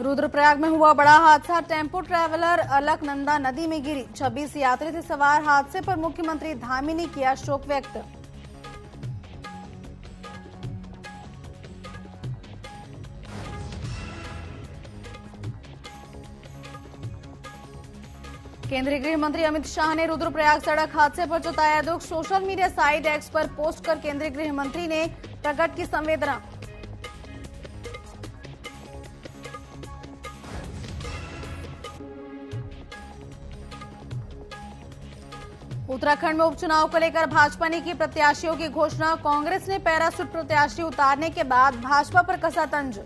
रुद्रप्रयाग में हुआ बड़ा हादसा। टेम्पो ट्रैवलर अलकनंदा नदी में गिरी। 26 यात्री थे सवार। हादसे पर मुख्यमंत्री धामी ने किया शोक व्यक्त। केंद्रीय गृह मंत्री अमित शाह ने रुद्रप्रयाग सड़क हादसे पर जताया दुख। सोशल मीडिया साइट एक्स पर पोस्ट कर केंद्रीय गृह मंत्री ने प्रकट की संवेदना। उत्तराखंड में उपचुनाव को लेकर भाजपा ने की प्रत्याशियों की घोषणा। कांग्रेस ने पैराशूट प्रत्याशी उतारने के बाद भाजपा पर कसा तंज।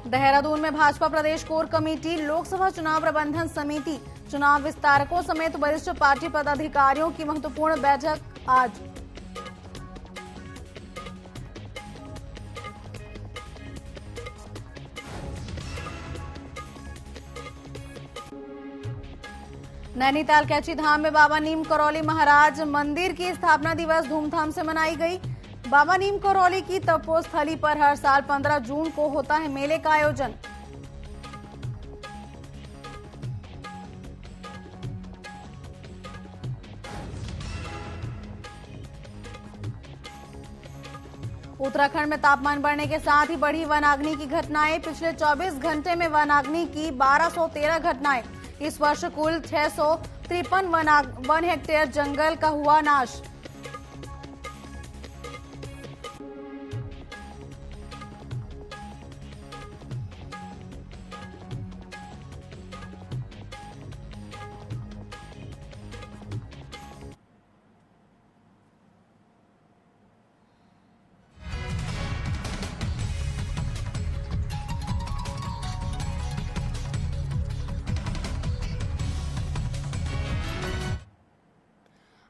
देहरादून में भाजपा प्रदेश कोर कमेटी, लोकसभा चुनाव प्रबंधन समिति, चुनाव विस्तारकों समेत वरिष्ठ पार्टी पदाधिकारियों की महत्वपूर्ण बैठक आज। नैनीताल कैची धाम में बाबा नीम करौली महाराज मंदिर की स्थापना दिवस धूमधाम से मनाई गई। बाबा नीम करौली की तपोस्थली पर हर साल 15 जून को होता है मेले का आयोजन। उत्तराखंड में तापमान बढ़ने के साथ ही बढ़ी वनाग्नि की घटनाएं। पिछले 24 घंटे में वनाग्नि की 1213 घटनाएं। इस वर्ष कुल 653 वन हेक्टेयर जंगल का हुआ नाश।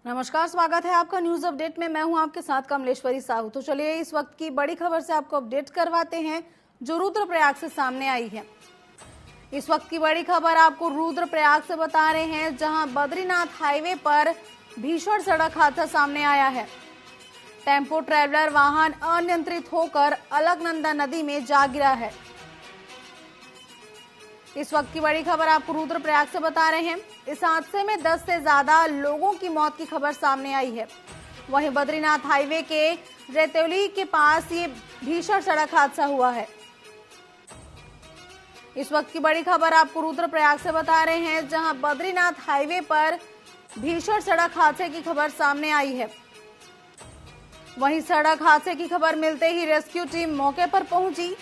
नमस्कार, स्वागत है आपका न्यूज अपडेट में। मैं हूं आपके साथ कमलेश्वरी साहू। तो चलिए इस वक्त की बड़ी खबर से आपको अपडेट करवाते हैं जो रुद्रप्रयाग से सामने आई है। इस वक्त की बड़ी खबर आपको रुद्रप्रयाग से बता रहे हैं, जहां बद्रीनाथ हाईवे पर भीषण सड़क हादसा सामने आया है। टेम्पो ट्रैवलर वाहन अनियंत्रित होकर अलकनंदा नदी में जा गिरा है। इस वक्त की बड़ी खबर आपको रुद्रप्रयाग से बता रहे हैं। इस हादसे में 10 से ज्यादा लोगों की मौत की खबर सामने आई है। वहीं बद्रीनाथ हाईवे के रेतौली के पास ये भीषण सड़क हादसा हुआ है। इस वक्त की बड़ी खबर आपको रुद्रप्रयाग से बता रहे हैं, जहां बद्रीनाथ हाईवे पर भीषण सड़क हादसे की खबर सामने आई है। वहीं सड़क हादसे की खबर मिलते ही रेस्क्यू टीम मौके पर पहुंची।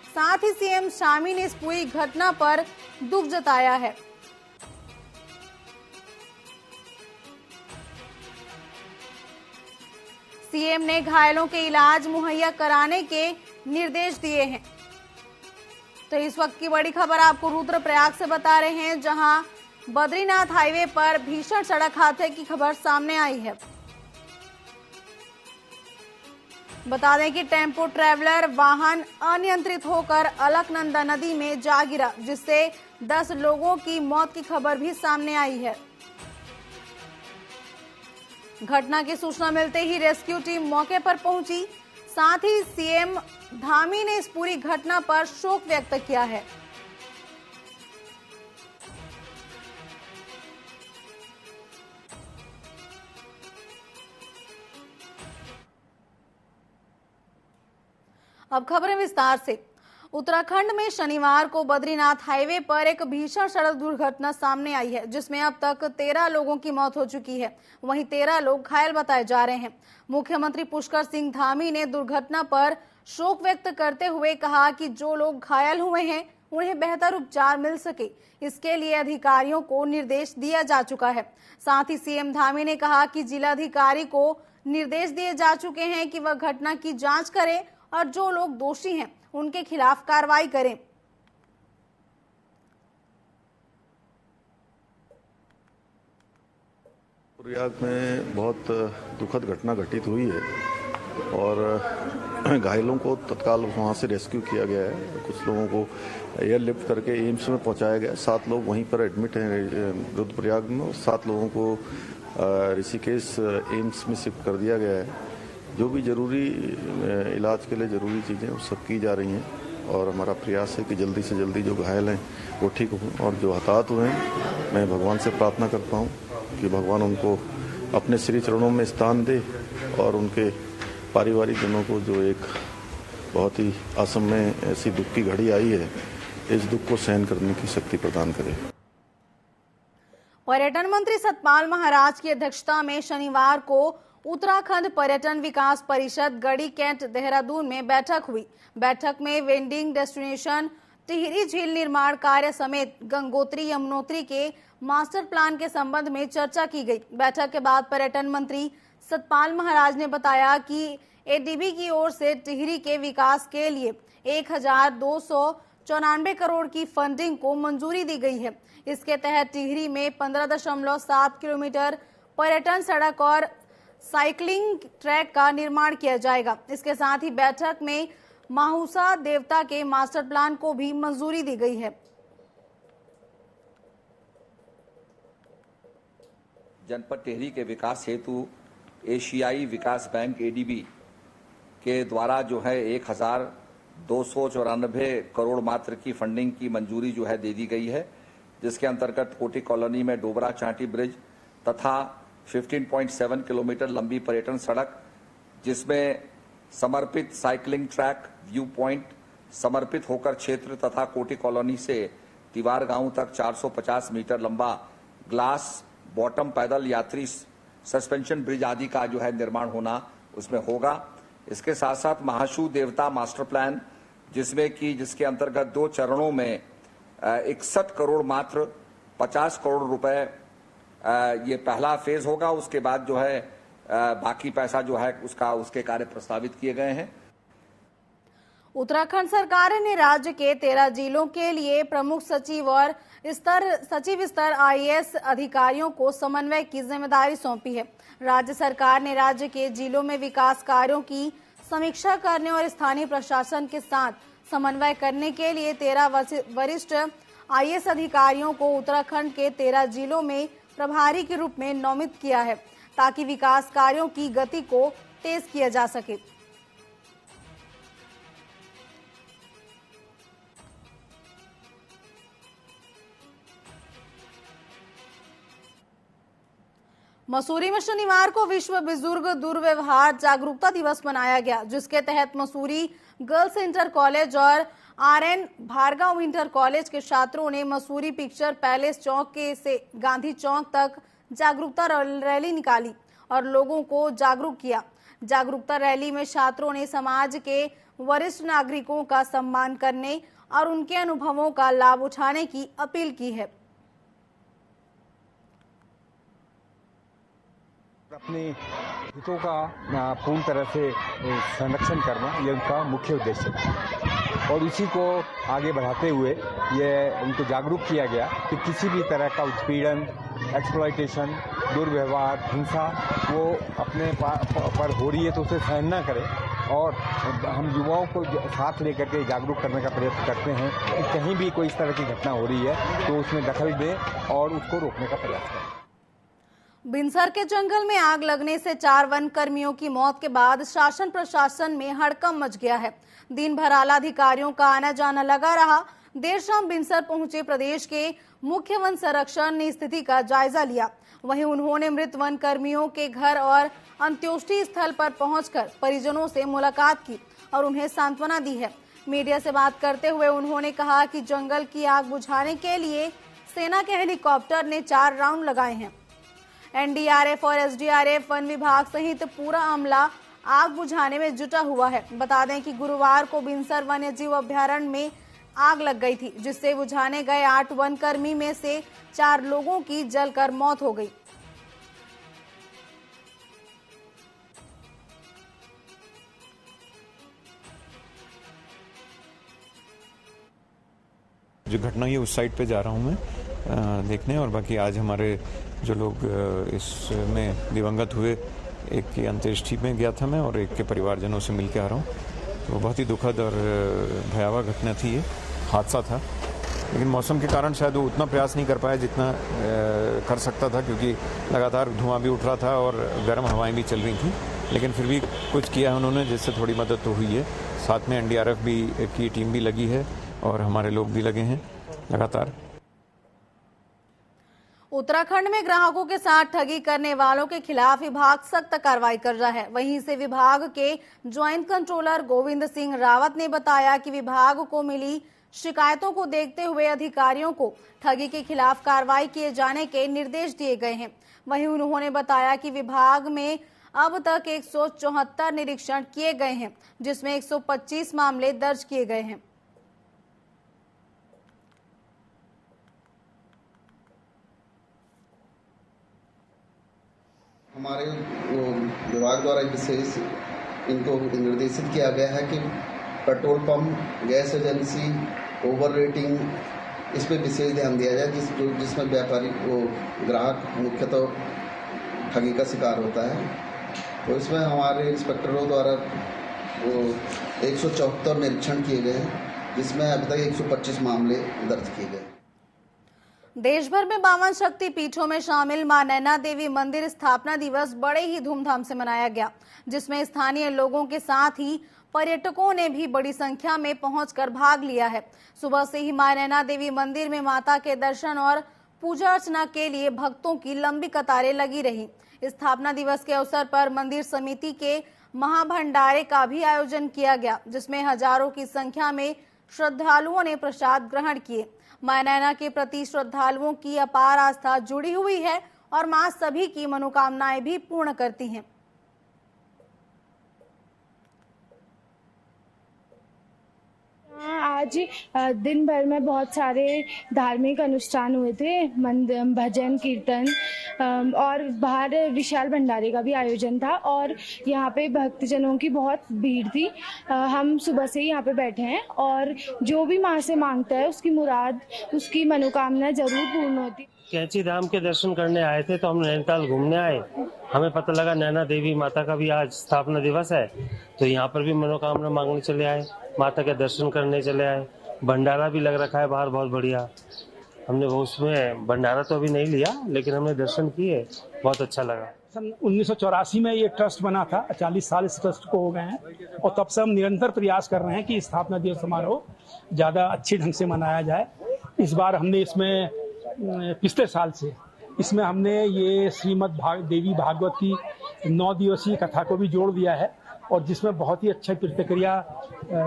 साथ ही सीएम शामी ने इस पूरी घटना पर दुख जताया है। सीएम ने घायलों के इलाज मुहैया कराने के निर्देश दिए हैं। तो इस वक्त की बड़ी खबर आपको रुद्रप्रयाग से बता रहे हैं, जहां बद्रीनाथ हाईवे पर भीषण सड़क हादसे की खबर सामने आई है। बता दें कि टेम्पो ट्रैवलर वाहन अनियंत्रित होकर अलकनंदा नदी में जा गिरा, जिससे 10 लोगों की मौत की खबर भी सामने आई है। घटना की सूचना मिलते ही रेस्क्यू टीम मौके पर पहुंची। साथ ही सीएम धामी ने इस पूरी घटना पर शोक व्यक्त किया है। अब खबरें विस्तार से। उत्तराखंड में शनिवार को बद्रीनाथ हाईवे पर एक भीषण सड़क दुर्घटना सामने आई है, जिसमें अब तक 13 लोगों की मौत हो चुकी है। वहीं 13 लोग घायल बताए जा रहे हैं। मुख्यमंत्री पुष्कर सिंह धामी ने दुर्घटना पर शोक व्यक्त करते हुए कहा कि जो लोग घायल हुए हैं उन्हें बेहतर उपचार मिल सके, इसके लिए अधिकारियों को निर्देश दिया जा चुका है। साथ ही सीएम धामी ने कहा कि जिलाधिकारी को निर्देश दिए जा चुके हैं कि वह घटना की जांच करें और जो लोग दोषी हैं उनके खिलाफ कार्रवाई करें। प्रयाग में बहुत दुखद घटना घटित हुई है और घायलों को तत्काल वहां से रेस्क्यू किया गया है। कुछ लोगों को एयरलिफ्ट करके एम्स में पहुंचाया गया। 7 लोग वहीं पर एडमिट हैं रुद्रप्रयाग में। 7 लोगों को ऋषिकेश एम्स में शिफ्ट कर दिया गया है। जो भी जरूरी इलाज के लिए ज़रूरी चीज़ें वो सब की जा रही हैं और हमारा प्रयास है कि जल्दी से जल्दी जो घायल हैं वो ठीक हों और जो हताहत हुए हैं मैं भगवान से प्रार्थना करता हूँ कि भगवान उनको अपने श्री चरणों में स्थान दे और उनके पारिवारिक जनों को जो एक बहुत ही असमय ऐसी दुख की घड़ी आई है इस दुख को सहन करने की शक्ति प्रदान करे। पर्यटन मंत्री सतपाल महाराज की अध्यक्षता में शनिवार को उत्तराखंड पर्यटन विकास परिषद गढ़ी कैंट देहरादून में बैठक हुई। बैठक में वेंडिंग डेस्टिनेशन, टिहरी झील निर्माण कार्य समेत गंगोत्री यमुनोत्री के मास्टर प्लान के संबंध में चर्चा की गई। बैठक के बाद पर्यटन मंत्री सतपाल महाराज ने बताया कि एडीबी की ओर से टिहरी के विकास के लिए 1294 करोड़ की फंडिंग को मंजूरी दी गई है। इसके तहत टिहरी में 15.7 किलोमीटर पर्यटन सड़क और साइकिलिंग ट्रैक का निर्माण किया जाएगा। इसके साथ ही बैठक में माहुसा देवता के मास्टर प्लान को भी मंजूरी दी गई है। जनपद टिहरी के विकास हेतु एशियाई विकास बैंक एडीबी के द्वारा जो है 1294 करोड़ मात्र की फंडिंग की मंजूरी जो है दे दी गई है, जिसके अंतर्गत कोटी कॉलोनी में डोबरा चांटी ब्रिज तथा 15.7 किलोमीटर लंबी पर्यटन सड़क, जिसमें समर्पित साइकिलिंग ट्रैक, व्यू पॉइंट, समर्पित होकर क्षेत्र तथा कोटी कॉलोनी से तिवार गांव तक 450 मीटर लंबा ग्लास बॉटम पैदल यात्री सस्पेंशन ब्रिज आदि का जो है निर्माण होना उसमें होगा। इसके साथ साथ महाशु देवता मास्टर प्लान, जिसके अंतर्गत 2 चरणों में 61 करोड़ मात्र 50 करोड़ रुपए ये पहला फेज होगा। उसके बाद जो है बाकी पैसा जो है उसके कार्य प्रस्तावित किए गए हैं। उत्तराखंड सरकार ने राज्य के 13 जिलों के लिए प्रमुख सचिव और सचिव स्तर आईएएस अधिकारियों को समन्वय की जिम्मेदारी सौंपी है। राज्य सरकार ने राज्य के जिलों में विकास कार्यों की समीक्षा करने और स्थानीय प्रशासन के साथ समन्वय करने के लिए 13 वरिष्ठ आईएएस अधिकारियों को उत्तराखंड के 13 जिलों में प्रभारी के रूप में नामित किया है, ताकि विकास कार्यों की गति को तेज किया जा सके। मसूरी में शनिवार को विश्व बुजुर्ग दुर्व्यवहार जागरूकता दिवस मनाया गया, जिसके तहत मसूरी गर्ल्स इंटर कॉलेज और आरएन भार्गव इंटर कॉलेज के छात्रों ने मसूरी पिक्चर पैलेस चौक से गांधी चौक तक जागरूकता रैली निकाली और लोगों को जागरूक किया। जागरूकता रैली में छात्रों ने समाज के वरिष्ठ नागरिकों का सम्मान करने और उनके अनुभवों का लाभ उठाने की अपील की है। अपने हितों का पूर्ण तरह से संरक्षण करना ये उनका मुख्य उद्देश्य है और इसी को आगे बढ़ाते हुए ये उनको जागरूक किया गया कि किसी भी तरह का उत्पीड़न, एक्सप्लॉयटेशन, दुर्व्यवहार, हिंसा वो अपने पर हो रही है तो उसे सहन न करें। और हम युवाओं को साथ लेकर के जागरूक करने का प्रयत्न करते हैं कि कहीं भी कोई इस तरह की घटना हो रही है तो उसमें दखल दें और उसको रोकने का प्रयास करें। बिनसर के जंगल में आग लगने से 4 वन कर्मियों की मौत के बाद शासन प्रशासन में हड़कंप मच गया है। दिन भर आला अधिकारियों का आना जाना लगा रहा। देर शाम बिनसर पहुंचे प्रदेश के मुख्य वन संरक्षक ने स्थिति का जायजा लिया। वहीं उन्होंने मृत वन कर्मियों के घर और अंत्योष्टि स्थल पर पहुंचकर परिजनों से मुलाकात की और उन्हें सांत्वना दी है। मीडिया से बात करते हुए उन्होंने कहा कि जंगल की आग बुझाने के लिए सेना के हेलीकॉप्टर ने 4 राउंड लगाए हैं। एनडीआरएफ और एसडीआरएफ, वन विभाग सहित पूरा अमला आग बुझाने में जुटा हुआ है। बता दें कि गुरुवार को बिनसर वन्य जीव अभ्यारण्य में आग लग गई थी, जिससे बुझाने गए 8 वन कर्मी में से 4 लोगों की जलकर मौत हो गई। जो घटना हुई उस साइड पे जा रहा हूँ मैं देखने, और बाकी आज हमारे जो लोग इसमें दिवंगत हुए, एक की अंत्येष्टि में गया था मैं और एक के परिवारजनों से मिल के आ रहा हूँ। तो बहुत ही दुखद और भयावह घटना थी, ये हादसा था लेकिन मौसम के कारण शायद वो उतना प्रयास नहीं कर पाया जितना कर सकता था, क्योंकि लगातार धुआं भी उठ रहा था और गर्म हवाएं भी चल रही थी। लेकिन फिर भी कुछ किया उन्होंने, जिससे थोड़ी मदद तो हुई है। साथ में NDRF की टीम भी लगी है और हमारे लोग भी लगे हैं लगातार। उत्तराखंड में ग्राहकों के साथ ठगी करने वालों के खिलाफ विभाग सख्त कार्रवाई कर रहा है। वहीं से विभाग के ज्वाइंट कंट्रोलर गोविंद सिंह रावत ने बताया कि विभाग को मिली शिकायतों को देखते हुए अधिकारियों को ठगी के खिलाफ कार्रवाई किए जाने के निर्देश दिए गए हैं। वहीं उन्होंने बताया कि विभाग में अब तक 174 निरीक्षण किए गए हैं, जिसमें 125 मामले दर्ज किए गए हैं। हमारे विभाग द्वारा विशेष इनको निर्देशित किया गया है कि petrol pump, gas agency, over rating, इस पर विशेष ध्यान दिया जाए, जिसमें व्यापारी ग्राहक मुख्यतः ठगी का शिकार होता है। तो इसमें हमारे इंस्पेक्टरों द्वारा 174 निरीक्षण किए गए हैं, जिसमें अभी तक 125 मामले दर्ज किए गए। देश भर में 52 शक्ति पीठों में शामिल मां नैना देवी मंदिर स्थापना दिवस बड़े ही धूमधाम से मनाया गया, जिसमें स्थानीय लोगों के साथ ही पर्यटकों ने भी बड़ी संख्या में पहुंचकर भाग लिया है। सुबह से ही मां नैना देवी मंदिर में माता के दर्शन और पूजा अर्चना के लिए भक्तों की लंबी कतारें लगी रही। स्थापना दिवस के अवसर पर मंदिर समिति के महाभंडारे का भी आयोजन किया गया, जिसमें हजारों की संख्या में श्रद्धालुओं ने प्रसाद ग्रहण किए। मां नैना के प्रति श्रद्धालुओं की अपार आस्था जुड़ी हुई है और मां सभी की मनोकामनाएं भी पूर्ण करती हैं। आज दिन भर में बहुत सारे धार्मिक अनुष्ठान हुए थे, भजन कीर्तन और बाहर विशाल भंडारे का भी आयोजन था और यहाँ पे भक्तजनों की बहुत भीड़ थी। हम सुबह से ही यहाँ पे बैठे हैं और जो भी माँ से मांगता है उसकी मुराद, उसकी मनोकामना जरूर पूर्ण होती। कैंची धाम के दर्शन करने आए थे तो हम नैनीताल घूमने आए। हमें पता लगा नैना देवी माता का भी आज स्थापना दिवस है, तो यहाँ पर भी मनोकामना मांगने चले आए, माता के दर्शन करने चले आए। भंडारा भी लग रखा है बाहर, बहुत बढ़िया। हमने उसमें भंडारा तो अभी नहीं लिया, लेकिन हमने दर्शन किए, बहुत अच्छा लगा। सन 1984 में ये ट्रस्ट बना था, 40 साल इस ट्रस्ट को हो गए हैं और तब से हम निरंतर प्रयास कर रहे हैं कि स्थापना दिवस समारोह ज़्यादा अच्छे ढंग से मनाया जाए। इस बार हमने इसमें पिछले साल से इसमें हमने ये श्रीमद् देवी भागवत की 9 दिवसीय कथा को भी जोड़ दिया है और जिसमें बहुत ही अच्छा प्रतिक्रिया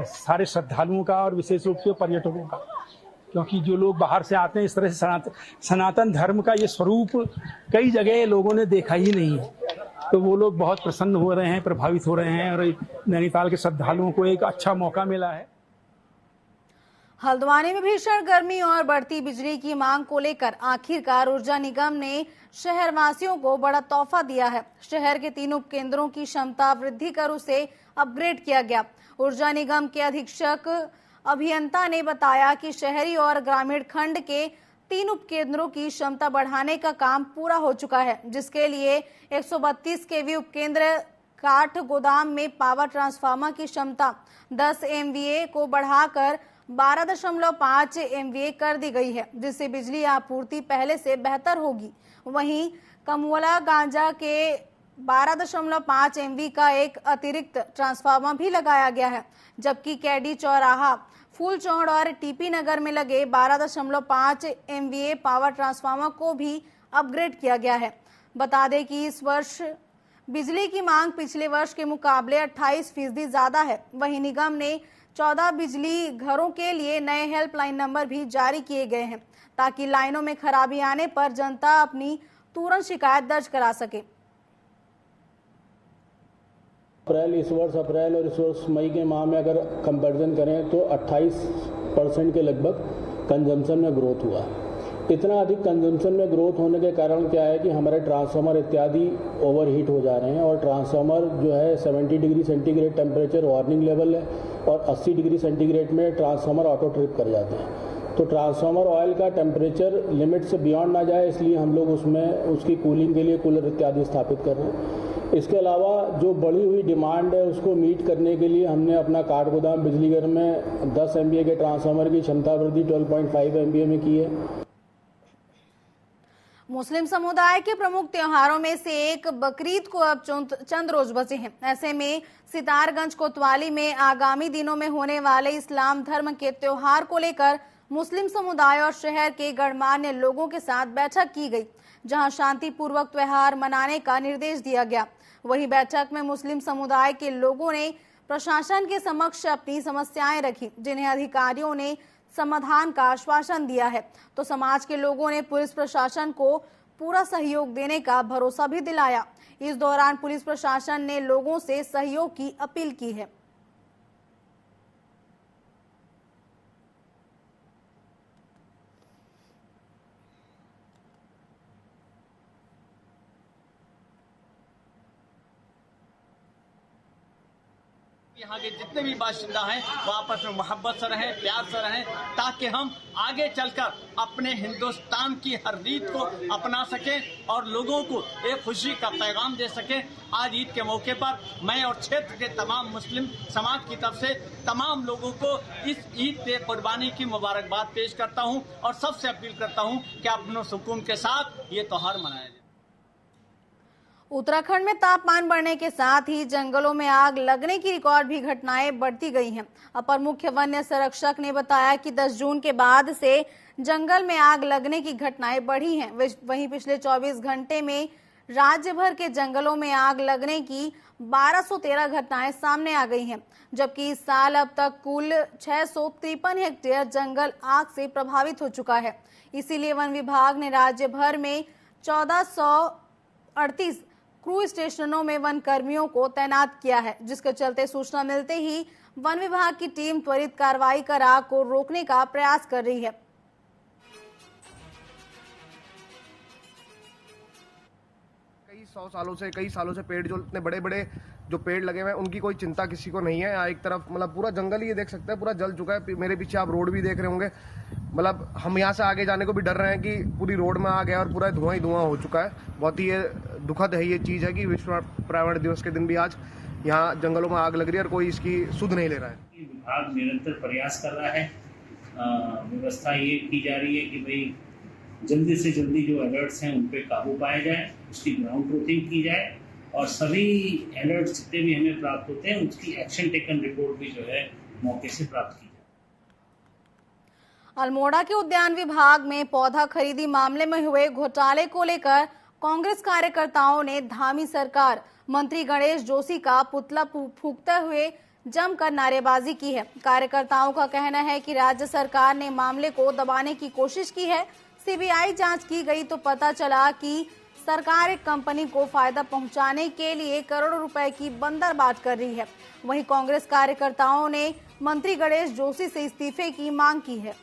सारे श्रद्धालुओं का और विशेष रूप से पर्यटकों का, क्योंकि जो लोग बाहर से आते हैं इस तरह से सनातन धर्म का ये स्वरूप कई जगह लोगों ने देखा ही नहीं है, तो वो लोग बहुत प्रसन्न हो रहे हैं, प्रभावित हो रहे हैं और नैनीताल के श्रद्धालुओं को एक अच्छा मौका मिला है। हल्द्वानी में भीषण गर्मी और बढ़ती बिजली की मांग को लेकर आखिरकार ऊर्जा निगम ने शहरवासियों को बड़ा तोहफा दिया है। शहर के 3 उपकेंद्रों की क्षमता वृद्धि कर उसे अपग्रेड किया गया। ऊर्जा निगम के अधीक्षक अभियंता ने बताया कि शहरी और ग्रामीण खंड के 3 उपकेंद्रों की क्षमता बढ़ाने का काम पूरा हो चुका है, जिसके लिए 132 kV उपकेंद्र काठ गोदाम में पावर ट्रांसफार्मर की क्षमता 10 MVA को बढ़ाकर 12.5 MVA कर दी गई है, जिससे बिजली आपूर्ति पहले से बेहतर होगी। वहीं कमुला गांजा के 12.5 MV का एक अतिरिक्त ट्रांसफार्मर भी लगाया गया है, जबकि कैडी चौराहा, फूल चौड़ और टीपी नगर में लगे 12.5 MVA पावर ट्रांसफार्मर को भी अपग्रेड किया गया है। बता दें कि इस वर्ष बिजली की मांग पिछले वर्ष के मुकाबले 28% ज्यादा है। वहीं निगम ने 14 बिजली घरों के लिए नए हेल्पलाइन नंबर भी जारी किए गए हैं, ताकि लाइनों में खराबी आने पर जनता अपनी तुरंत शिकायत दर्ज करा सके। इस वर्ष अप्रैल और इस वर्ष मई के माह में अगर कंपैरिजन करें तो 28% के लगभग कंजम्पशन में ग्रोथ हुआ। इतना अधिक कंजम्पशन में ग्रोथ होने के कारण क्या है कि हमारे ट्रांसफार्मर इत्यादि ओवरहीट हो जा रहे हैं और ट्रांसफार्मर जो है 70 degree centigrade temperature warning level है और 80 डिग्री सेंटीग्रेड में ट्रांसफार्मर ऑटो ट्रिप कर जाते हैं। तो ट्रांसफार्मर ऑयल का टेम्परेचर लिमिट से बियॉन्ड ना जाए, इसलिए हम लोग उसमें उसकी कूलिंग के लिए कूलर इत्यादि स्थापित कर रहे हैं। इसके अलावा जो बढ़ी हुई डिमांड है उसको मीट करने के लिए हमने अपना काठगोदाम बिजलीघर में 10 MVA के ट्रांसफार्मर की क्षमता वृद्धि 12.5 MVA में की है। मुस्लिम समुदाय के प्रमुख त्योहारों में से एक बकरीद को अब चंद रोज बचे हैं। ऐसे में सितारगंज कोतवाली में आगामी दिनों में होने वाले इस्लाम धर्म के त्योहार को लेकर मुस्लिम समुदाय और शहर के गणमान्य लोगों के साथ बैठक की गई, जहां शांतिपूर्वक त्योहार मनाने का निर्देश दिया गया। वहीं बैठक में मुस्लिम समुदाय के लोगों ने प्रशासन के समक्ष अपनी समस्याएं रखी, जिन्हें अधिकारियों ने समाधान का आश्वासन दिया है। तो समाज के लोगों ने पुलिस प्रशासन को पूरा सहयोग देने का भरोसा भी दिलाया। इस दौरान पुलिस प्रशासन ने लोगों से सहयोग की अपील की है। यहाँ के जितने भी बाशिंदा हैं वो आपस में मोहब्बत से रहें, प्यार से रहें, ताकि हम आगे चलकर अपने हिंदुस्तान की हर रीत को अपना सकें और लोगों को एक खुशी का पैगाम दे सकें। आज ईद के मौके पर मैं और क्षेत्र के तमाम मुस्लिम समाज की तरफ से तमाम लोगों को इस ईद पे कुर्बानी की मुबारकबाद पेश करता हूँ और सबसे अपील करता हूँ कि अपनों सुकून के साथ ये त्योहार मनाया जाए। उत्तराखंड में तापमान बढ़ने के साथ ही जंगलों में आग लगने की रिकॉर्ड भी घटनाएं बढ़ती गई हैं। अपर मुख्य वन्य संरक्षक ने बताया कि 10 जून के बाद से जंगल में आग लगने की घटनाएं बढ़ी हैं। वहीं पिछले 24 घंटे में राज्य भर के जंगलों में आग लगने की 1213 घटनाएं सामने आ गई हैं, जबकि इस साल अब तक कुल 653 हेक्टेयर जंगल आग से प्रभावित हो चुका है। इसीलिए वन विभाग ने राज्य भर में 1438 क्रू स्टेशनों में वन कर्मियों को तैनात किया है, जिसके चलते सूचना मिलते ही वन विभाग की टीम त्वरित कार्रवाई कर आग को रोकने का प्रयास कर रही है। कई सालों से पेड़ जो इतने बड़े बड़े जो पेड़ लगे हुए हैं उनकी कोई चिंता किसी को नहीं है। यहाँ एक तरफ मतलब पूरा जंगल ही ये देख सकते हैं, पूरा जल चुका है। मेरे पीछे आप रोड भी देख रहे होंगे। मतलब हम यहाँ से आगे जाने को भी डर रहे हैं कि पूरी रोड में आ गया और पूरा धुआं ही धुआं हो चुका है। बहुत ही ये दुखद है ये चीज़ है कि विश्व पर्यावरण दिवस के दिन भी आज यहाँ जंगलों में आग लग रही है और कोई इसकी सुध नहीं ले रहा है। विभाग निरंतर प्रयास कर रहा है। व्यवस्था ये की जा रही है कि भाई जल्दी से जल्दी जो अलर्ट्स हैं उन पे काबू पाया जाए, उसकी ग्राउंड ट्रूथिंग की जाए और सभी अलर्ट जितने भी हमें प्राप्त होते हैं उसकी एक्शन टेकन रिपोर्ट भी जो है मौके से प्राप्त की जाए। अल्मोड़ा के उद्यान विभाग में पौधा खरीदी मामले में हुए घोटाले को लेकर कांग्रेस कार्यकर्ताओं ने धामी सरकार मंत्री गणेश जोशी का पुतला फूंकते हुए जमकर नारेबाजी की है। कार्यकर्ताओं का कहना है कि राज्य सरकार ने मामले को दबाने की कोशिश की है। सीबीआई जांच की गई तो पता चला कि सरकार एक कंपनी को फायदा पहुंचाने के लिए करोड़ों रुपए की बंदरबाट कर रही है। वहीं कांग्रेस कार्यकर्ताओं ने मंत्री गणेश जोशी से इस्तीफे की मांग की है।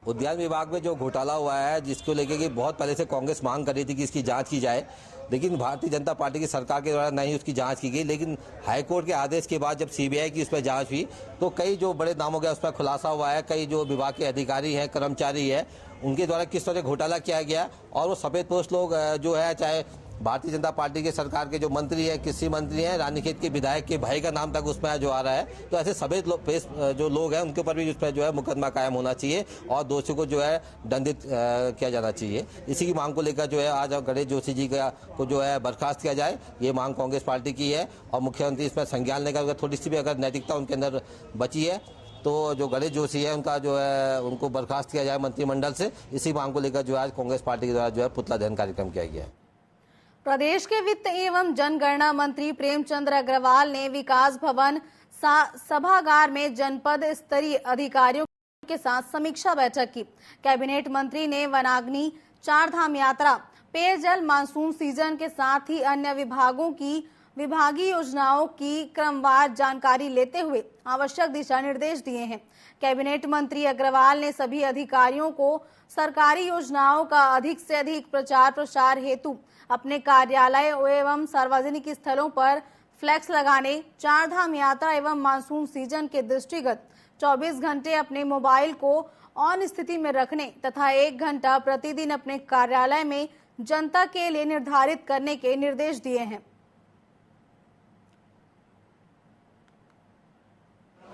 उद्यान विभाग में जो घोटाला हुआ है, जिसको लेके कि बहुत पहले से कांग्रेस मांग कर रही थी कि इसकी जांच की जाए, लेकिन भारतीय जनता पार्टी की सरकार के द्वारा नहीं उसकी जांच की गई। लेकिन हाईकोर्ट के आदेश के बाद जब सीबीआई की उस पर जांच हुई तो कई जो बड़े नामों का उस पर खुलासा हुआ है। कई जो विभाग के अधिकारी हैं, कर्मचारी है, उनके द्वारा किस तरह घोटाला किया गया और वो सफेद पोस्ट लोग जो है, चाहे भारतीय जनता पार्टी के सरकार के जो मंत्री है, कृषि मंत्री हैं, रानीखेत के विधायक के भाई का नाम तक उसमें जो आ रहा है, तो ऐसे सफेद जो लोग हैं उनके ऊपर भी उस पर जो है मुकदमा कायम होना चाहिए और दोषियों को जो है दंडित किया जाना चाहिए। इसी की मांग को लेकर जो है आज गणेश जोशी जी को जो है बर्खास्त किया जाए, ये मांग कांग्रेस पार्टी की है और मुख्यमंत्री इसमें संज्ञान लेकर थोड़ी सी भी अगर नैतिकता उनके अंदर बची है तो जो गणेश जोशी है उनका जो है उनको बर्खास्त किया जाए मंत्रिमंडल से। इसी मांग को लेकर जो आज कांग्रेस पार्टी के द्वारा जो है पुतला दहन कार्यक्रम किया गया है। प्रदेश के वित्त एवं जनगणना मंत्री प्रेमचंद्र अग्रवाल ने विकास भवन सभागार में जनपद स्तरीय अधिकारियों के साथ समीक्षा बैठक की। कैबिनेट मंत्री ने वनाग्नि, चार धाम यात्रा, पेयजल, मानसून सीजन के साथ ही अन्य विभागों की विभागीय योजनाओं की क्रमवार जानकारी लेते हुए आवश्यक दिशा निर्देश दिए हैं। कैबिनेट मंत्री अग्रवाल ने सभी अधिकारियों को सरकारी योजनाओं का अधिक से अधिक प्रचार प्रसार हेतु अपने कार्यालय एवं सार्वजनिक स्थलों पर फ्लैक्स लगाने, चारधाम यात्रा एवं मानसून सीजन के दृष्टिगत 24 घंटे अपने मोबाइल को ऑन स्थिति में रखने तथा 1 घंटा प्रतिदिन अपने कार्यालय में जनता के लिए निर्धारित करने के निर्देश दिए हैं।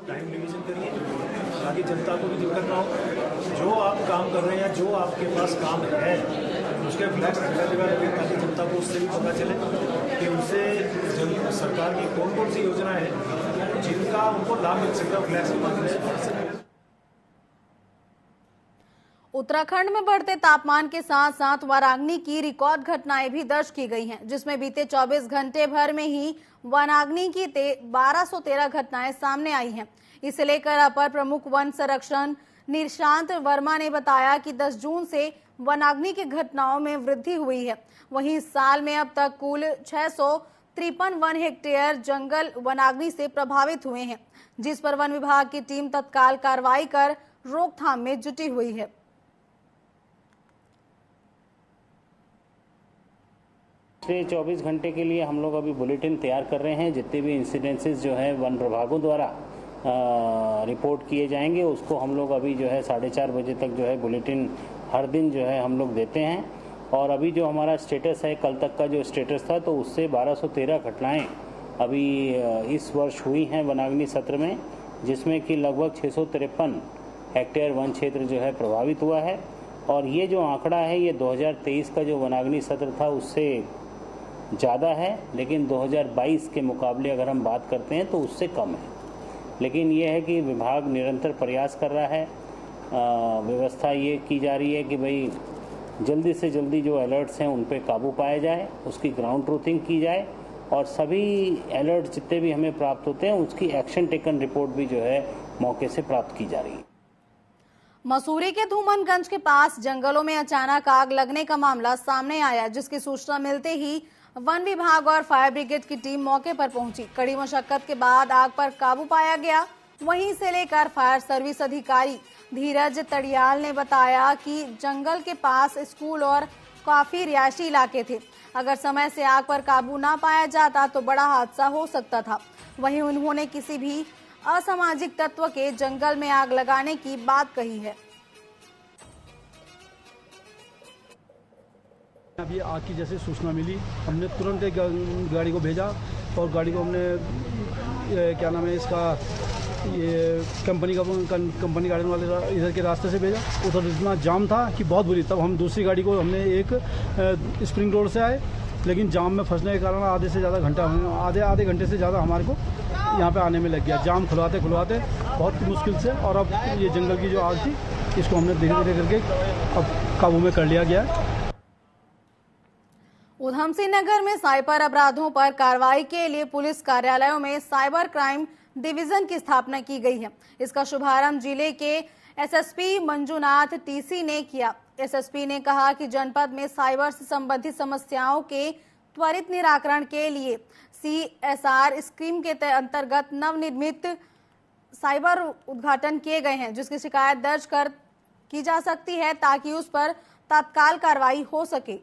टाइम लिमिटेशन करिए ताकि जनता को भी दिक्कत ना हो। जो आप काम कर रहे हैं या जो आपके पास काम है उसके फ्लैक्स जगह जगह रखें ताकि जनता को उससे भी पता चले कि उनसे सरकार की कौन कौन सी योजनाएं हैं जिनका उनको लाभ मिल सकता है फ्लैक्स के माध्यम से। उत्तराखंड में बढ़ते तापमान के साथ साथ वनाग्नि की रिकॉर्ड घटनाएं भी दर्ज की गई हैं, जिसमें बीते 24 घंटे भर में ही वनाग्नि की 1213 घटनाएं सामने आई हैं। इसे लेकर अपर प्रमुख वन संरक्षण निशांत वर्मा ने बताया कि 10 जून से वनाग्नि की घटनाओं में वृद्धि हुई है। वहीं इस साल में अब तक कुल 653 वन हेक्टेयर जंगल वनाग्नि से प्रभावित हुए हैं, जिस पर वन विभाग की टीम तत्काल कार्रवाई कर रोकथाम में जुटी हुई है। पिछले 24 घंटे के लिए हम लोग अभी बुलेटिन तैयार कर रहे हैं। जितने भी इंसिडेंसेस जो है वन विभागों द्वारा रिपोर्ट किए जाएंगे उसको हम लोग अभी जो है 4:30 बजे तक जो है बुलेटिन हर दिन जो है हम लोग देते हैं। और अभी जो हमारा स्टेटस है, कल तक का जो स्टेटस था, तो उससे 1213 घटनाएं अभी इस वर्ष हुई हैं वनाग्नि सत्र में, जिसमें कि लगभग 653 हेक्टेयर वन क्षेत्र जो है प्रभावित हुआ है। और ये जो आंकड़ा है ये 2023 का जो वनाग्नि सत्र था उससे ज़्यादा है, लेकिन 2022 के मुकाबले अगर हम बात करते हैं तो उससे कम है। लेकिन ये है कि विभाग निरंतर प्रयास कर रहा है। व्यवस्था ये की जा रही है कि भाई जल्दी से जल्दी जो अलर्ट्स हैं उन पे काबू पाया जाए, उसकी ग्राउंड ट्रूथिंग की जाए और सभी अलर्ट जितने भी हमें प्राप्त होते हैं उसकी एक्शन टेकन रिपोर्ट भी जो है मौके से प्राप्त की जा रही है। मसूरी के धूमनगंज के पास जंगलों में अचानक आग लगने का मामला सामने आया, जिसकी सूचना मिलते ही वन विभाग और फायर ब्रिगेड की टीम मौके पर पहुंची। कड़ी मशक्कत के बाद आग पर काबू पाया गया। वहीं से लेकर फायर सर्विस अधिकारी धीरज तड़ियाल ने बताया कि जंगल के पास स्कूल और काफी रिहायशी इलाके थे। अगर समय से आग पर काबू ना पाया जाता तो बड़ा हादसा हो सकता था। वहीं उन्होंने किसी भी असामाजिक तत्व के जंगल में आग लगाने की बात कही है। अभी आग की जैसे सूचना मिली, हमने तुरंत एक गाड़ी को भेजा और गाड़ी को हमने क्या नाम है इसका, ये कंपनी गाड़ी वाले इधर के रास्ते से भेजा। उधर इतना जाम था कि बहुत बुरी। तब हम दूसरी गाड़ी को हमने एक स्प्रिंग रोड से आए, लेकिन जाम में फंसने के कारण आधे घंटे से ज़्यादा हमारे को यहाँ पे आने में लग गया। जाम खुलवाते बहुत मुश्किल से। और अब ये जंगल की जो आग थी इसको हमने धीरे धीरे करके अब काबू में कर लिया गया। उधमसिंह नगर में साइबर अपराधों पर कार्रवाई के लिए पुलिस कार्यालयों में साइबर क्राइम डिवीजन की स्थापना की गई है। इसका शुभारंभ जिले के एसएसपी मंजुनाथ टीसी ने किया। एसएसपी ने कहा कि जनपद में साइबर से संबंधित समस्याओं के त्वरित निराकरण के लिए CSR स्कीम के अंतर्गत नवनिर्मित साइबर उद्घाटन किए गए हैं, जिसकी शिकायत दर्ज की जा सकती है ताकि उस पर तत्काल कार्रवाई हो सके।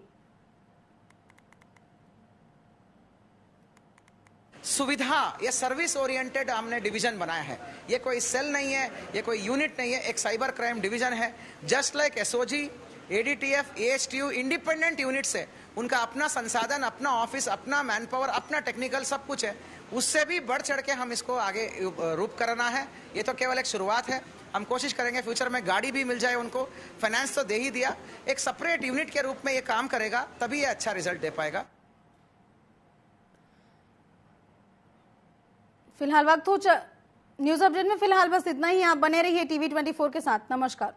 सुविधा या सर्विस ओरिएंटेड हमने डिवीजन बनाया है। ये कोई सेल नहीं है, ये कोई यूनिट नहीं है, एक साइबर क्राइम डिवीजन है। Just like SOG, ADTF, AHTU independent units है, उनका अपना संसाधन, अपना ऑफिस, अपना मैन पावर, अपना टेक्निकल सब कुछ है। उससे भी बढ़ चढ़ के हम इसको आगे रूप करना है। ये तो केवल एक शुरुआत है। हम कोशिश करेंगे फ्यूचर में गाड़ी भी मिल जाए उनको। फाइनेंस तो दे ही दिया, एक सेपरेट यूनिट के रूप में ये काम करेगा, तभी ये अच्छा रिजल्ट दे पाएगा। फिलहाल वक्त हो न्यूज अपडेट में फिलहाल बस इतना ही। आप बने रहिए TV24 के साथ। नमस्कार।